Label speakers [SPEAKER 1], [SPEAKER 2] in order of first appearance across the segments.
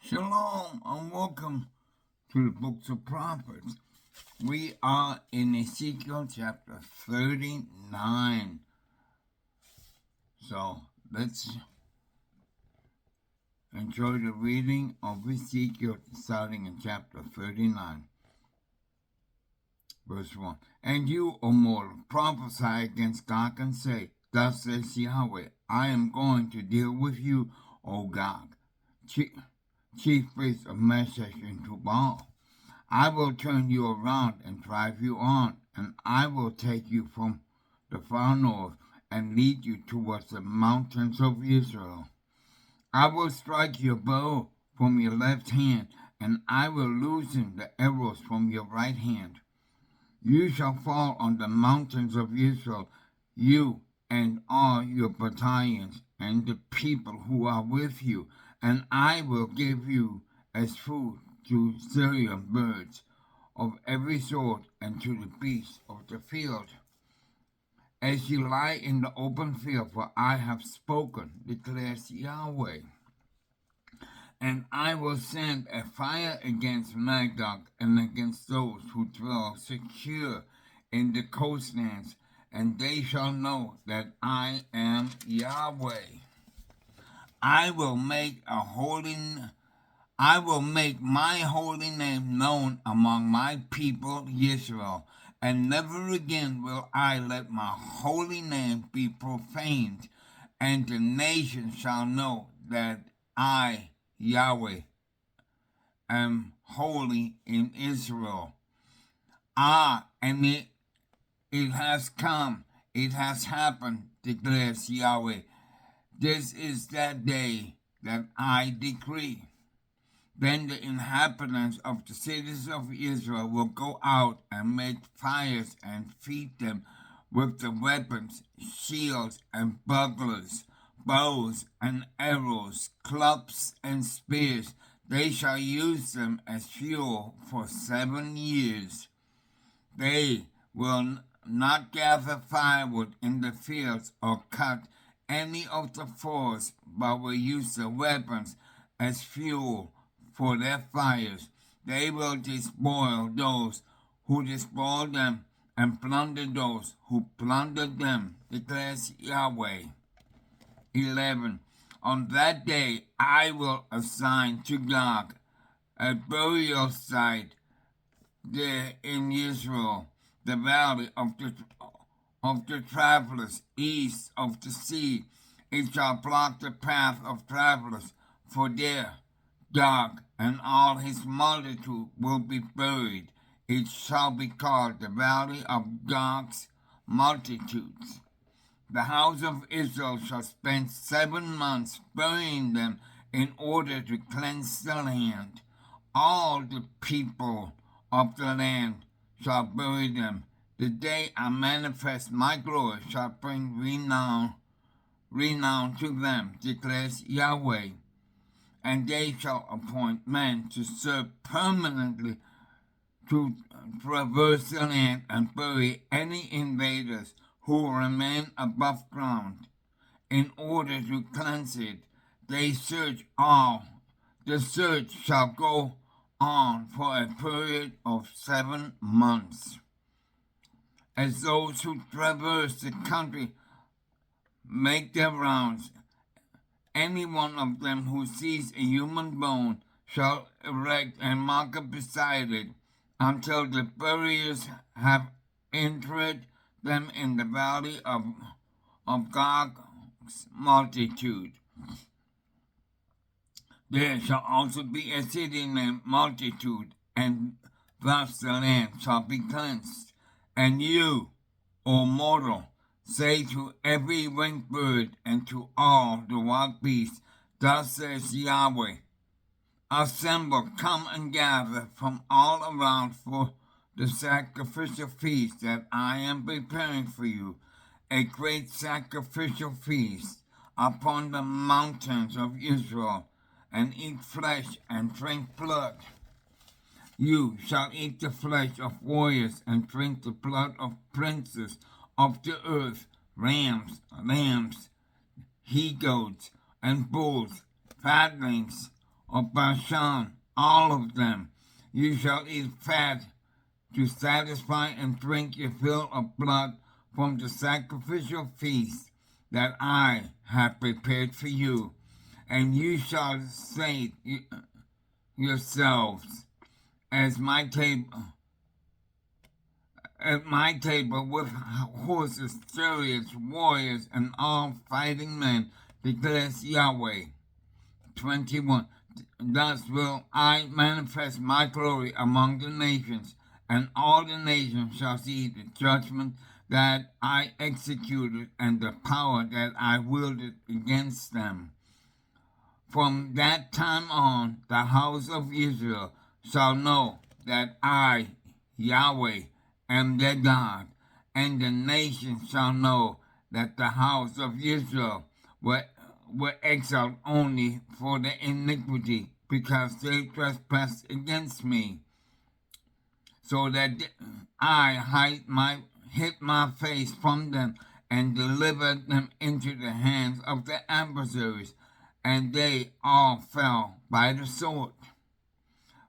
[SPEAKER 1] Shalom and welcome to the books of prophets. We are in Ezekiel chapter 39. So let's enjoy the reading of Ezekiel starting in chapter 39. Verse 1. And you, O mortal, prophesy against Gog and say, Thus says Yahweh, I am going to deal with you, O Gog, chief priest of Meshech and Tubal. I will turn you around and drive you on, and I will take you from the far north and lead you towards the mountains of Israel. I will strike your bow from your left hand, and I will loosen the arrows from your right hand. You shall fall on the mountains of Israel, you and all your battalions, and the people who are with you, and I will give you as food to Syrian birds of every sort and to the beasts of the field. As you lie in the open field, for I have spoken, declares Yahweh. And I will send a fire against Magog and against those who dwell secure in the coastlands, and they shall know that I am Yahweh. I will make my holy name known among my people Israel, and never again will I let my holy name be profaned, and the nations shall know that I, Yahweh, am holy in Israel. And it has come, it has happened, declares Yahweh. This is that day that I decree. Then the inhabitants of the cities of Israel will go out and make fires and feed them with the weapons, shields and bucklers, bows and arrows, clubs and spears. They shall use them as fuel for 7 years. They will not gather firewood in the fields or cut any of the forests, but will use the weapons as fuel for their fires. They will despoil those who despoil them and plunder those who plunder them, declares Yahweh. 11. On that day I will assign to Gog a burial site there in Israel, the valley of the travelers east of the sea. It shall block the path of travelers, for there Gog and all his multitude will be buried. It shall be called the valley of Gog's multitudes. The house of Israel shall spend 7 months burying them in order to cleanse the land. All the people of the land shall bury them. The day I manifest my glory shall bring renown to them, declares Yahweh. And they shall appoint men to serve permanently to traverse the land and bury any invaders who remain above ground. In order to cleanse it, they search all. The search shall go on for a period of 7 months. As those who traverse the country make their rounds, any one of them who sees a human bone shall erect a marker beside it until the buriers have entered them in the valley of Gog's multitude. There shall also be a city named Multitude, and thus the land shall be cleansed. And you, O mortal, say to every winged bird and to all the wild beasts, Thus says Yahweh, Assemble, come and gather from all around for the sacrificial feast that I am preparing for you, a great sacrificial feast upon the mountains of Israel, and eat flesh and drink blood. You shall eat the flesh of warriors and drink the blood of princes of the earth, rams, lambs, he-goats, and bulls, fatlings, of Bashan, all of them. You shall eat fat to satisfy and drink your fill of blood from the sacrificial feast that I have prepared for you. And you shall say yourselves, as my table at my table with horses, chariots, warriors, and all fighting men, declares Yahweh. 21. Thus will I manifest my glory among the nations, and all the nations shall see the judgment that I executed and the power that I wielded against them. From that time on, the house of Israel shall know that I, Yahweh, am their God, and the nations shall know that the house of Israel were exiled only for the iniquity, because they trespassed against me, so that I hid my face from them and delivered them into the hands of the adversaries, and they all fell by the sword.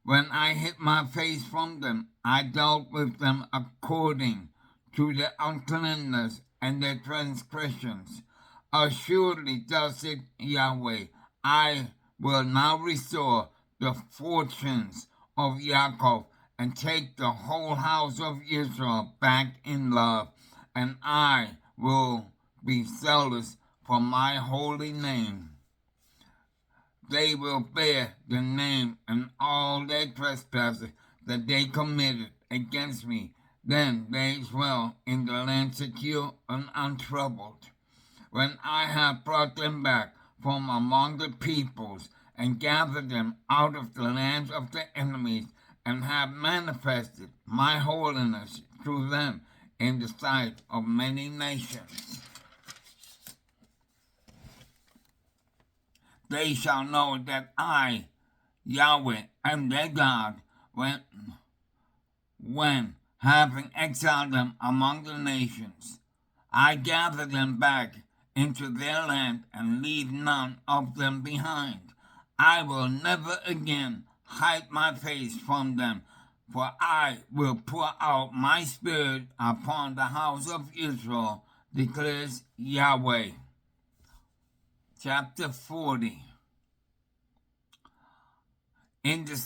[SPEAKER 1] When I hid my face from them, I dealt with them according to their uncleanness and their transgressions. Assuredly, thus said Yahweh, I will now restore the fortunes of Jacob and take the whole house of Israel back in love, and I will be zealous for my holy name. They will bear the name and all their trespasses that they committed against me. Then they dwell in the land secure and untroubled. When I have brought them back from among the peoples and gathered them out of the lands of their enemies, and have manifested my holiness through them in the sight of many nations. They shall know that I, Yahweh, am their God, when having exiled them among the nations, I gather them back into their land and leave none of them behind. I will never again hide my face from them, for I will pour out my spirit upon the house of Israel, declares Yahweh. Chapter 40. In the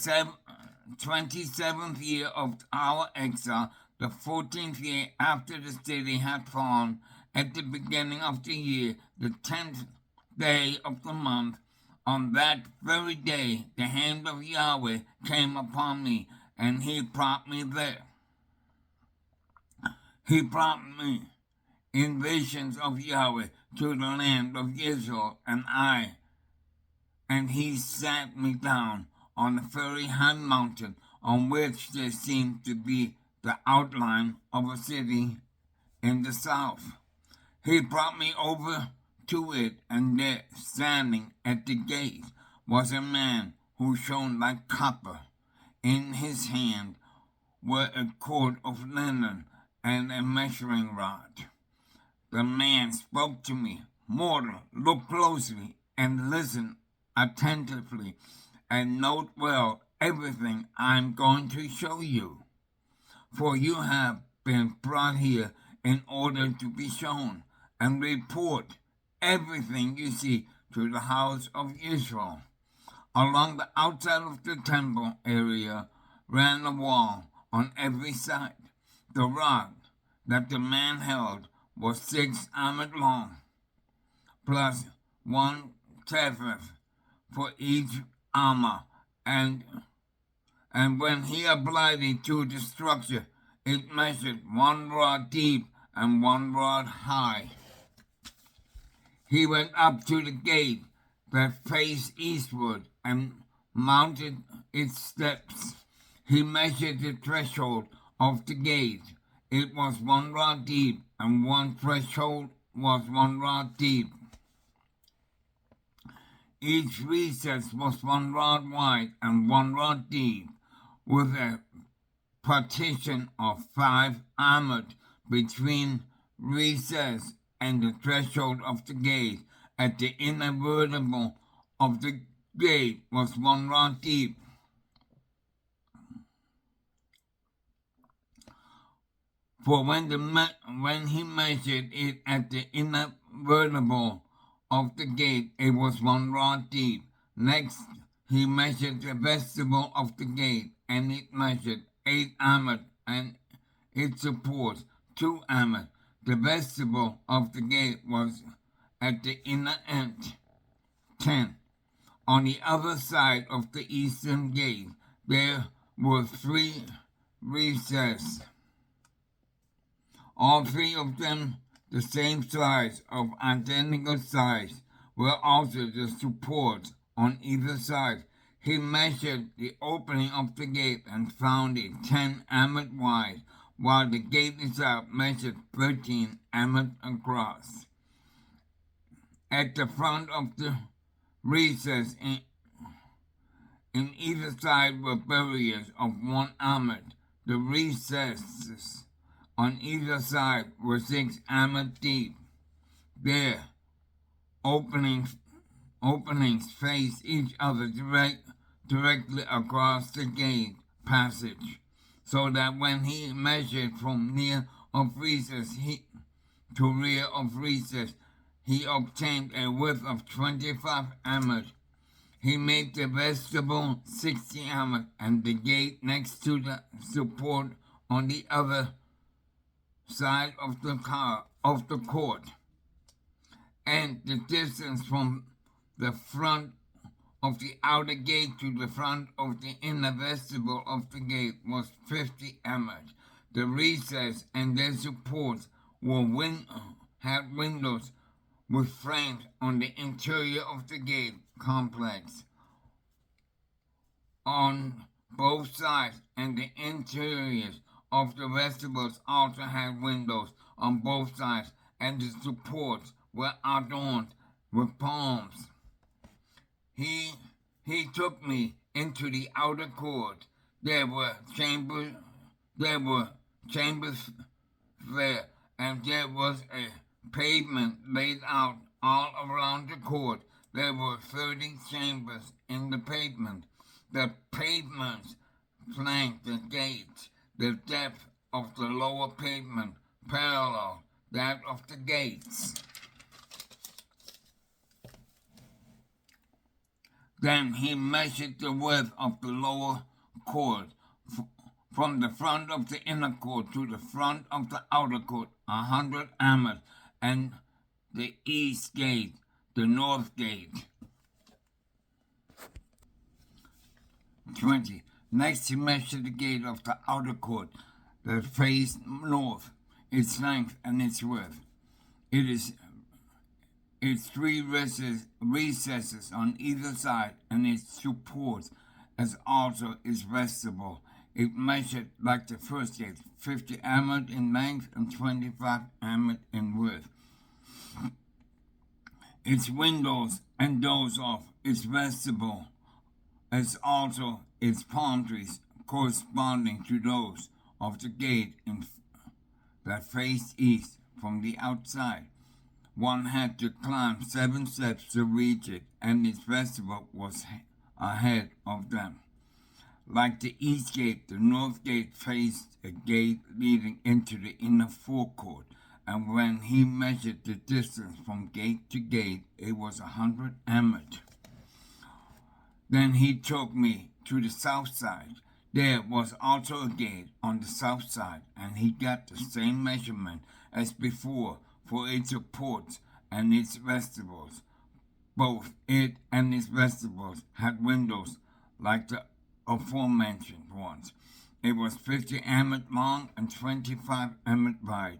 [SPEAKER 1] 27th year of our exile, the 14th year after the city had fallen, at the beginning of the year, the 10th day of the month, on that very day, the hand of Yahweh came upon me, and he brought me there. He brought me in visions of Yahweh to the land of Israel, and he sat me down on a very high mountain, on which there seemed to be the outline of a city in the south. He brought me over to it, and there, standing at the gate, was a man who shone like copper. In his hand were a cord of linen and a measuring rod. The man spoke to me, "Mortal, look closely and listen attentively, and note well everything I'm going to show you. For you have been brought here in order to be shown, and report everything you see to the house of Israel." Along the outside of the temple area ran a wall on every side. The rod that the man held was 6 amet long, plus 1 tefeth for each amma, and when he applied it to the structure, it measured 1 rod deep and 1 rod high. He went up to the gate that faced eastward and mounted its steps. He measured the threshold of the gate. It was 1 rod deep, and one threshold was 1 rod deep. Each recess was 1 rod wide and 1 rod deep, with a partition of 5 amet between recess and the threshold of the gate at the inner vertebra of the gate was 1 rod deep. For when he measured it at the inner vertebral of the gate, it was 1 rod deep. Next, he measured the vestibule of the gate, and it measured 8 amos, and its supports 2 amos. The vestibule of the gate was at the inner end. 10. On the other side of the eastern gate, there were 3 recesses, all 3 of them the same size, of identical size, were also the supports on either side. He measured the opening of the gate and found it 10 amos wide, while the gate itself measured 13 amos across. At the front of the recess in either side were barriers of 1 amos. The recesses on either side were 6 amos deep. Their openings faced each other directly across the gate passage, so that when he measured from near of recess to rear of recess, he obtained a width of 25 amos. He made the vestibule 60 amos, and the gate next to the support on the other side of the court, and the distance from the front of the outer gate to the front of the inner vestibule of the gate was 50 amos. The recess and their supports had windows with frames on the interior of the gate complex on both sides, and the interiors of the vestibules also had windows on both sides, and the supports were adorned with palms. He took me into the outer court. There were chambers there, and there was a pavement laid out all around the court. There were 30 chambers in the pavement. The pavements flanked the gates. The depth of the lower pavement paralleled that of the gates. Then he measured the width of the lower court from the front of the inner court to the front of the outer court, 100 amos, and the east gate, the north gate. 20. Next he measured the gate of the outer court that faced north, its length and its width. Its 3 recesses on either side, and its supports, as also its vestibule. It measured like the first gate, 50 amos in length and 25 amos in width. Its windows and doors of its vestibule, as also its palm trees, corresponding to those of the gate that faced east from the outside. One had to climb 7 steps to reach it, and its vestibule was ahead of them. Like the east gate, the north gate faced a gate leading into the inner forecourt, and when he measured the distance from gate to gate, it was 100 amos. Then he took me to the south side. There was also a gate on the south side, and he got the same measurement as before for its supports and its vestibules. Both it and its vestibules had windows like the aforementioned ones. It was 50 amos long and 25 amos wide.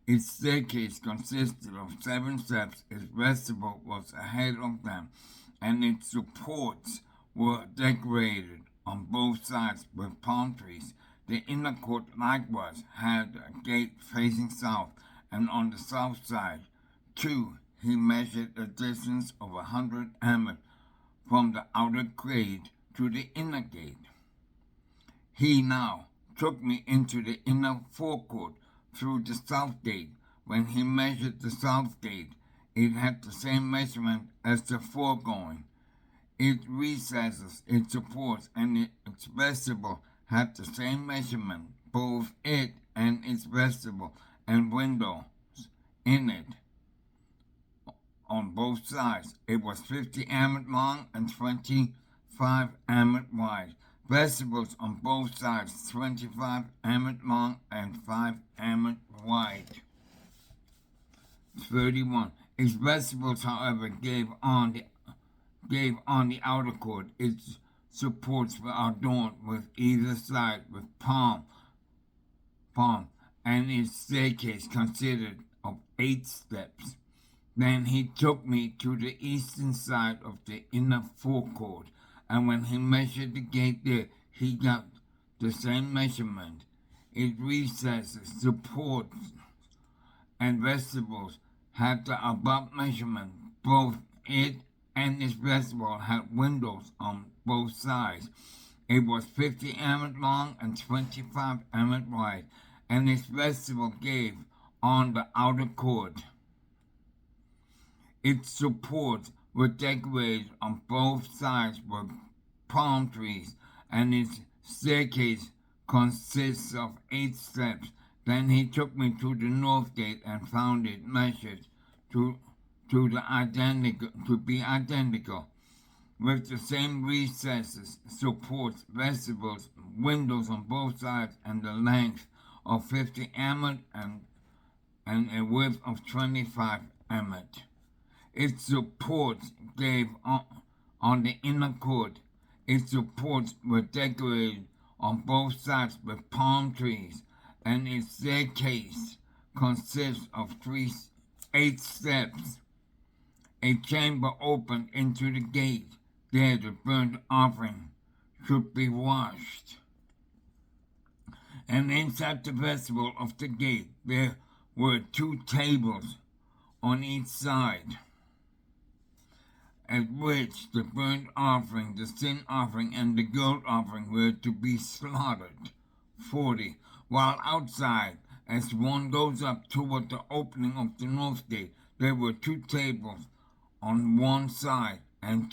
[SPEAKER 1] Its staircase consisted of 7 steps. Its vestibule was ahead of them, and its supports were decorated on both sides with palm trees. The inner court likewise had a gate facing south, and on the south side, too, he measured a distance of 100 amos from the outer gate to the inner gate. He now took me into the inner forecourt through the south gate. When he measured the south gate, it had the same measurement as the foregoing. Its recesses, its supports, and its vestibule had the same measurement, both it and its vestibule and windows in it on both sides. It was 50 amot long and 25 amot wide. Vestibules on both sides, 25 amot long and 5 amot wide. 31. Its vestibules, however, gave on the outer court. Its supports were adorned with either side with palm, and its staircase consisted of 8 steps. Then he took me to the eastern side of the inner forecourt, and when he measured the gate there, he got the same measurement. Its recesses, supports, and vestibules had the above measurement. Both it and its vestibule had windows on both sides. It was 50 amot long and 25 amot wide, and its vestibule gave on the outer court. Its supports were decorated on both sides with palm trees, and its staircase consists of 8 steps. Then he took me to the north gate and found it measured to be identical, with the same recesses, supports, vestibules, windows on both sides, and the length of 50 amot and a width of 25 amot. Its supports gave on the inner court. Its supports were decorated on both sides with palm trees, and its staircase consists of 8 steps. A chamber opened into the gate. There the burnt offering should be washed. And inside the vestibule of the gate there were 2 tables on each side, at which the burnt offering, the sin offering, and the guilt offering were to be slaughtered. 40. While outside, as one goes up toward the opening of the north gate, there were 2 tables on one side, and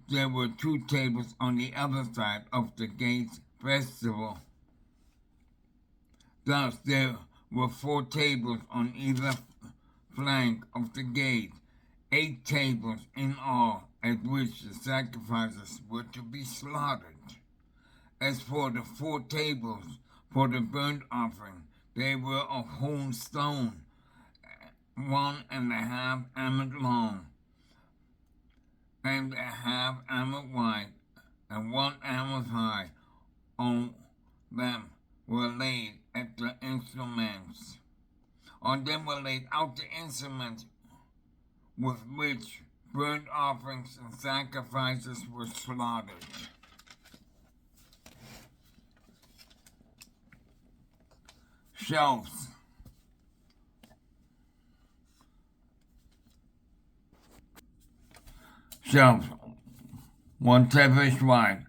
[SPEAKER 1] there were 2 tables on the other side of the gate's vestibule. Thus there were 4 tables on either flank of the gate, 8 tables in all, at which the sacrifices were to be slaughtered. As for the 4 tables for the burnt offering, they were of hewn stone, 1.5 amot long, and 1/2 amot wide, and 1 amot high. On them were laid at the instruments. On them were laid out the instruments with which burnt offerings and sacrifices were slaughtered. Shelves. Shelves, 1 tefesh wide,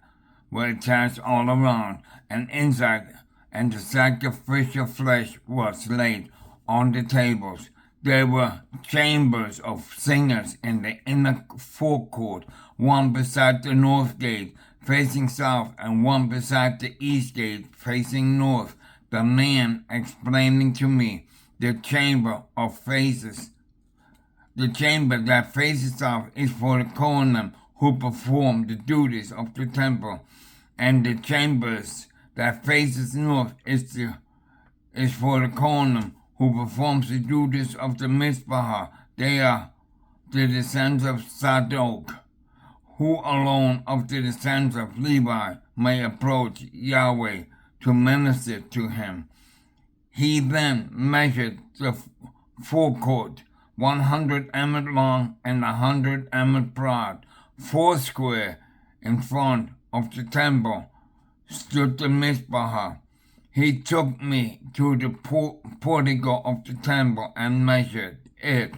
[SPEAKER 1] were attached all around, and inside, and the sacrificial flesh was laid on the tables. There were chambers of singers in the inner forecourt, one beside the north gate, facing south, and one beside the east gate, facing north. The man explaining to me, the chamber that faces south is for the Kohanim who perform the duties of the temple, and the chambers that faces north is for the Kohanim who performs the duties of the Mizpah. They are the descendants of Zadok, who alone of the descendants of Levi may approach Yahweh to minister to him. He then measured the forecourt, 100 amot long and 100 amot broad. 4 square in front of the temple stood the Mizpah. He took me to the portico of the temple and measured it.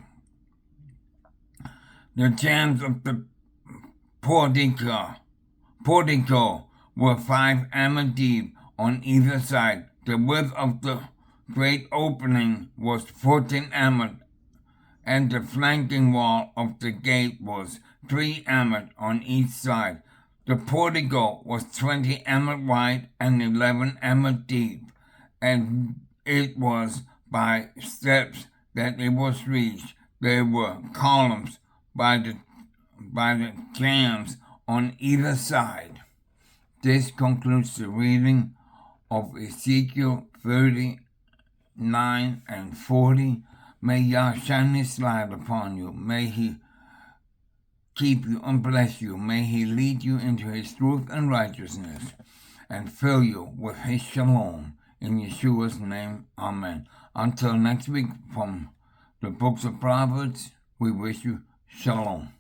[SPEAKER 1] The jambs of the portico were 5 amot deep on either side. The width of the great opening was 14 amot, and the flanking wall of the gate was 3 emmers on each side. The portico was 20 emmers wide and 11 emmers deep, and it was by steps that it was reached. There were columns by the jambs on either side. This concludes the reading of Ezekiel 39 and 40. May Yah shine His light upon you. May He keep you and bless you. May He lead you into His truth and righteousness and fill you with His shalom. In Yeshua's name, amen. Until next week from the books of Proverbs, we wish you shalom.